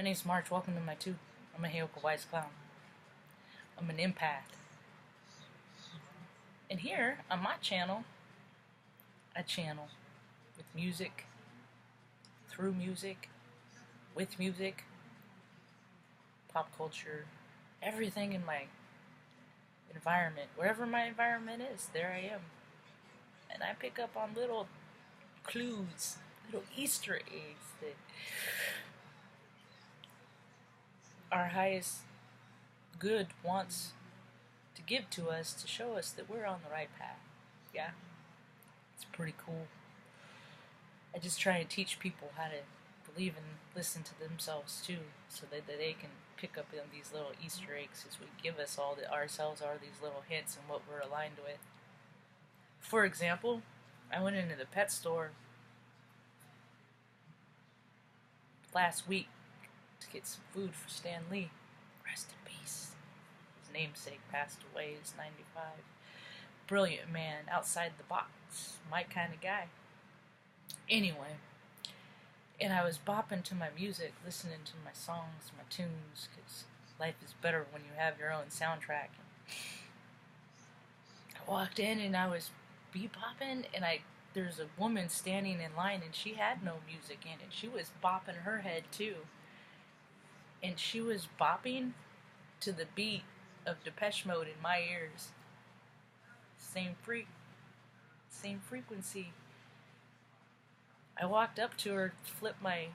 My name's Marge. Welcome to my tube. I'm a Heyoka Wise Clown. I'm an empath. And here on my channel, I channel with music, through music, with music, pop culture, everything in my environment. Wherever my environment is, there I am. And I pick up on little clues, little Easter eggs that our highest good wants to give to us to show us that we're on the right path. Yeah, it's pretty cool. I just try and teach people how to believe and listen to themselves too, so that they can pick up on these little Easter eggs as we give us all that ourselves are these little hints and what we're aligned with. For example, I went into the pet store last week to get some food for Stan Lee. Rest in peace. His namesake passed away. He's 95. Brilliant man, outside the box, my kind of guy. Anyway, and I was bopping to my music, listening to my songs, my tunes, because life is better when you have your own soundtrack. I walked in and I was bebopping, and there's a woman standing in line, and she had no music in it. She was bopping her head too. And she was bopping to the beat of Depeche Mode in my ears. Same frequency. I walked up to her, flipped my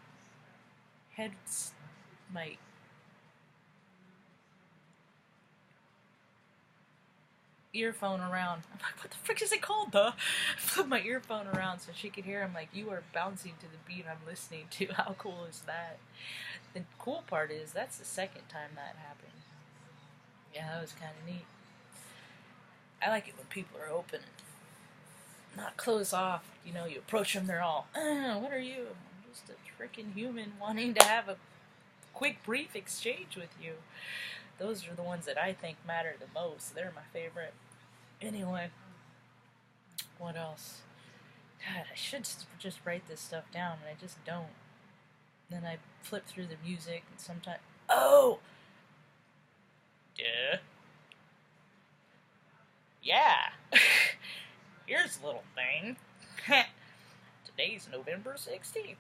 earphone around. I'm like, what the frick is it called, though? Flip my earphone around so she could hear. I'm like, you are bouncing to the beat I'm listening to. How cool is that? The cool part is that's the second time that happened. Yeah, that was kind of neat. I like it when people are open and not close off. You know, you approach them, they're all, what are you? I'm just a freaking human wanting to have a quick, brief exchange with you. Those are the ones that I think matter the most. They're my favorite. Anyway, what else? God, I should just write this stuff down, and I just don't. Then I flip through the music, and sometimes... Oh! Yeah! Here's a little thing. Today's November 16th.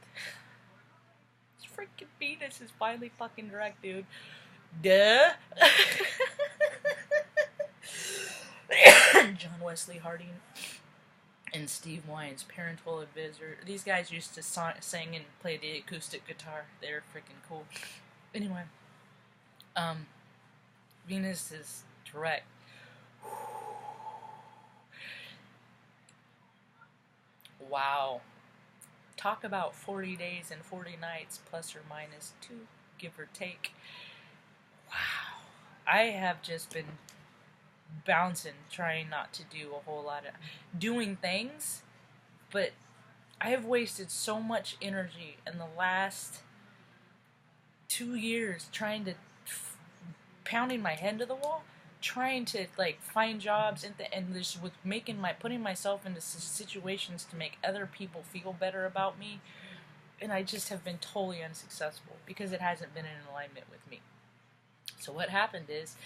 This freaking penis is finally fucking direct, dude. Duh! John Wesley Harding and Steve Wine's parental advisor. These guys used to sing and play the acoustic guitar. They're freaking cool. Anyway, Venus is direct. Wow. Talk about 40 days and 40 nights, plus or minus 2, give or take. Wow. I have just been bouncing, trying not to do a whole lot of doing things, but I have wasted so much energy in the last 2 years trying to pounding my head to the wall, trying to like find jobs and just with putting myself into situations to make other people feel better about me, and I just have been totally unsuccessful because it hasn't been in alignment with me. So what happened is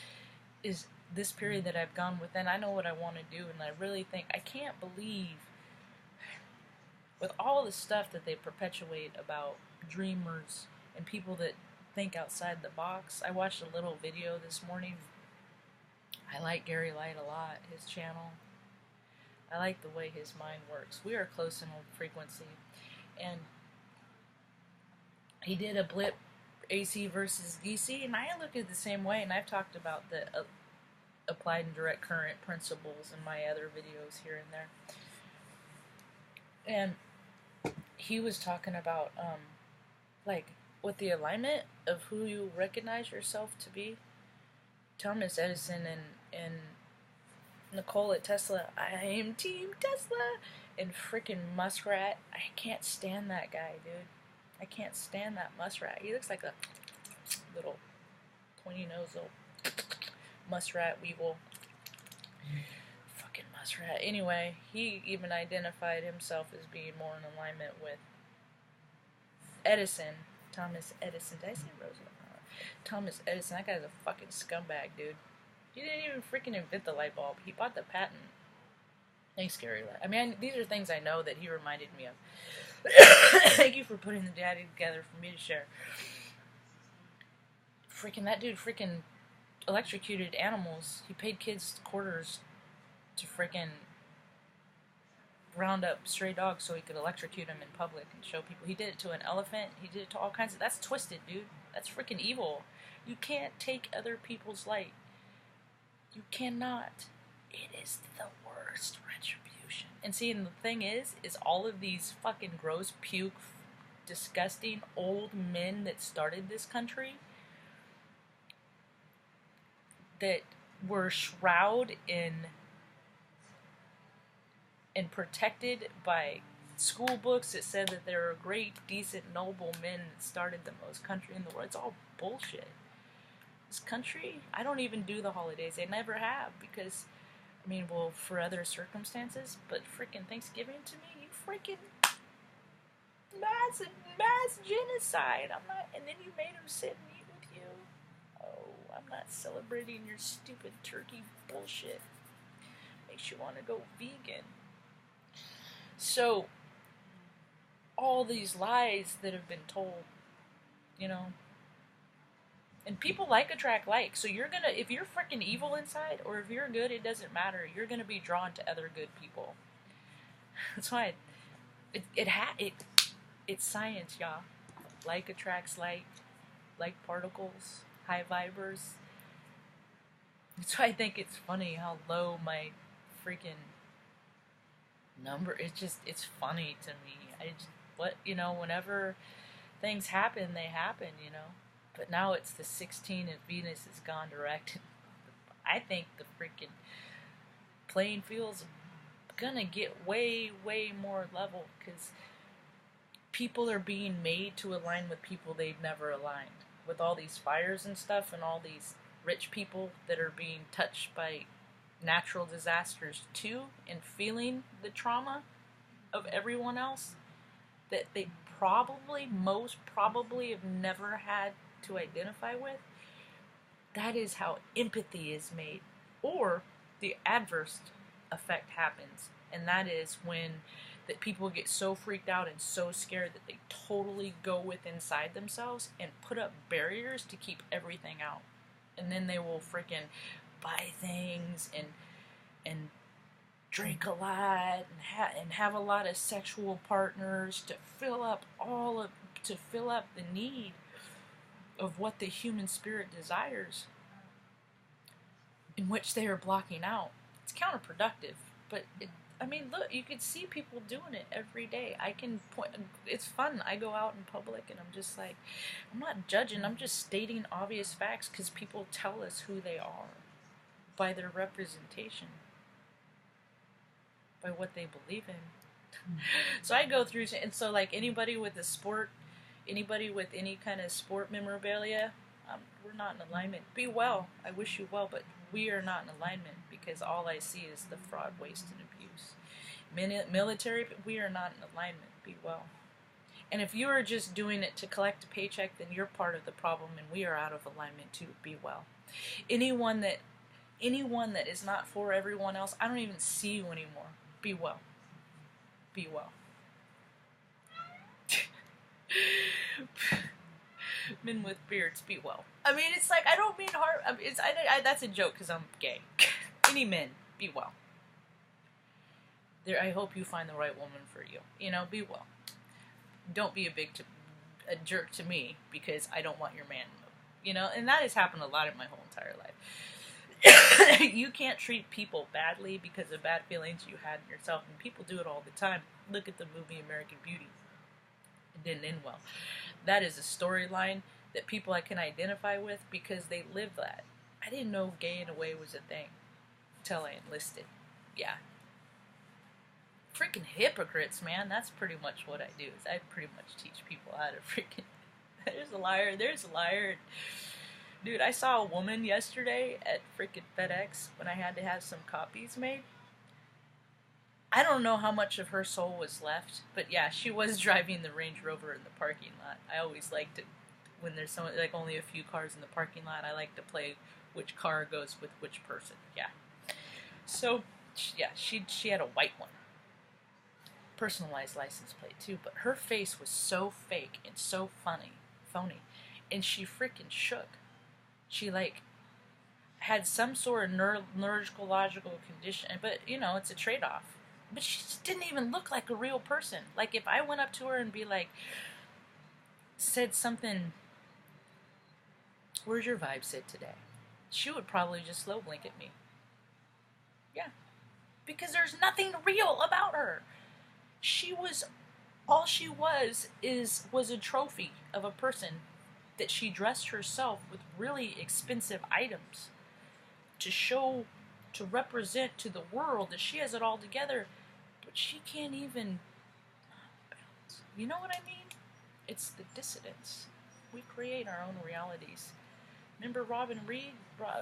this period that I've gone within, I know what I want to do, and I really think, I can't believe, with all the stuff that they perpetuate about dreamers and people that think outside the box. I watched a little video this morning. I like Gary Light a lot, his channel. I like the way his mind works. We are close in frequency. And he did a blip AC versus DC, and I look at it the same way, and I've talked about the applied and direct current principles in my other videos here and there. And he was talking about, like, with the alignment of who you recognize yourself to be. Thomas Edison and Nikola Tesla, I am Team Tesla, and frickin' Muskrat, I can't stand that guy, dude. I can't stand that muskrat. He looks like a little pointy nose, little muskrat weevil. Fucking muskrat. Anyway, he even identified himself as being more in alignment with Edison Thomas Edison. Did I say Roosevelt? Thomas Edison. That guy's a fucking scumbag, dude. He didn't even freaking invent the light bulb. He bought the patent. Thanks, Gary. I mean, these are things I know that he reminded me of. Thank you for putting the data together for me to share. Freaking that dude freaking electrocuted animals. He paid kids quarters to freaking round up stray dogs so he could electrocute them in public and show people. He did it to an elephant. He did it to all kinds of... That's twisted, dude. That's freaking evil. You can't take other people's light. You cannot. It is the worst retribution. And see, and the thing is all of these fucking gross, puke, disgusting old men that started this country, that were shrouded in and protected by school books that said that there are great, decent, noble men that started the most country in the world. It's all bullshit. This country, I don't even do the holidays. They never have, because, I mean, well, for other circumstances, but freaking Thanksgiving to me, you freaking mass genocide. I'm not, and then you made them sit and eat with you. Oh, I'm not celebrating your stupid turkey bullshit. Makes you want to go vegan. So, all these lies that have been told, you know, and people attract like. So you're gonna, if you're freaking evil inside, or if you're good, it doesn't matter. You're gonna be drawn to other good people. That's why it's science, y'all. Like attracts like particles, high vibers. That's why I think it's funny how low my freaking number. It's funny to me. Whenever things happen, they happen, you know. But now it's the 16 and Venus has gone direct. I think the freaking playing field's gonna get way, way more level, because people are being made to align with people they've never aligned. With all these fires and stuff, and all these rich people that are being touched by natural disasters too, and feeling the trauma of everyone else that they most probably have never had to identify with. That is how empathy is made, or the adverse effect happens, and that is when that people get so freaked out and so scared that they totally go inside themselves and put up barriers to keep everything out, and then they will freaking buy things and drink a lot and have a lot of sexual partners to fill up the need of what the human spirit desires, in which they are blocking out. It's counterproductive, but look, you can see people doing it every day. I can point. It's fun. I go out in public and I'm just like, I'm not judging. I'm just stating obvious facts, because people tell us who they are by their representation, by what they believe in. So I go through, and so like anybody with any kind of sport memorabilia, we're not in alignment. Be well. I wish you well, but we are not in alignment, because all I see is the fraud, waste, and abuse. Military, we are not in alignment. Be well. And if you are just doing it to collect a paycheck, then you're part of the problem, and we are out of alignment too. Be well. Anyone that is not for everyone else, I don't even see you anymore. Be well. Be well. Men with beards, be well. I mean, it's like, I don't mean harm. That's a joke, because I'm gay. Any men, be well. I hope you find the right woman for you. You know, be well. Don't be a jerk to me because I don't want your man. You know, and that has happened a lot in my whole entire life. You can't treat people badly because of bad feelings you had in yourself, and people do it all the time. Look at the movie American Beauty. It didn't end well. That is a storyline that people I can identify with because they live that. I didn't know gay in a way was a thing until I enlisted. Yeah. Freaking hypocrites, man. That's pretty much what I do. Is I pretty much teach people how to freaking... There's a liar. Dude, I saw a woman yesterday at freaking FedEx when I had to have some copies made. I don't know how much of her soul was left, but yeah, she was driving the Range Rover in the parking lot. I always liked it when there's so like only a few cars in the parking lot. I like to play which car goes with which person. Yeah. So yeah, she had a white one, personalized license plate too. But her face was so fake and so phony, and she freaking shook. She like had some sort of neurological condition, but you know it's a trade-off. But she just didn't even look like a real person. Like if I went up to her and be like, said something, "Where's your vibe sit today?" She would probably just slow blink at me. Yeah, because there's nothing real about her. She was all she was a trophy of a person that she dressed herself with really expensive items to show, to represent to the world that she has it all together, but she can't even balance. You know what I mean? It's the dissidence. We create our own realities. Remember Robin Reed?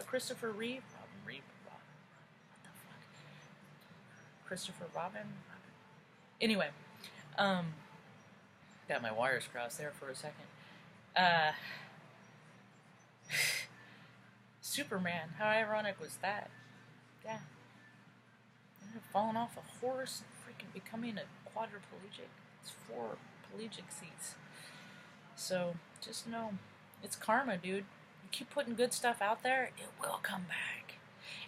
Christopher Reeve? Robin Reed? What the fuck? Christopher Robin? Anyway, got my wires crossed there for a second. Uh, Superman, how ironic was that? Yeah. Falling off a horse and freaking becoming a quadriplegic. It's 4 pelagic seats. So, just know, it's karma, dude. You keep putting good stuff out there, it will come back.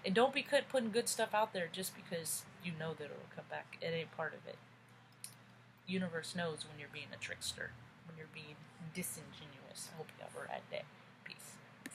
And don't be putting good stuff out there just because you know that it will come back. It ain't part of it. Universe knows when you're being a trickster, when you're being disingenuous. I hope you have a rad day.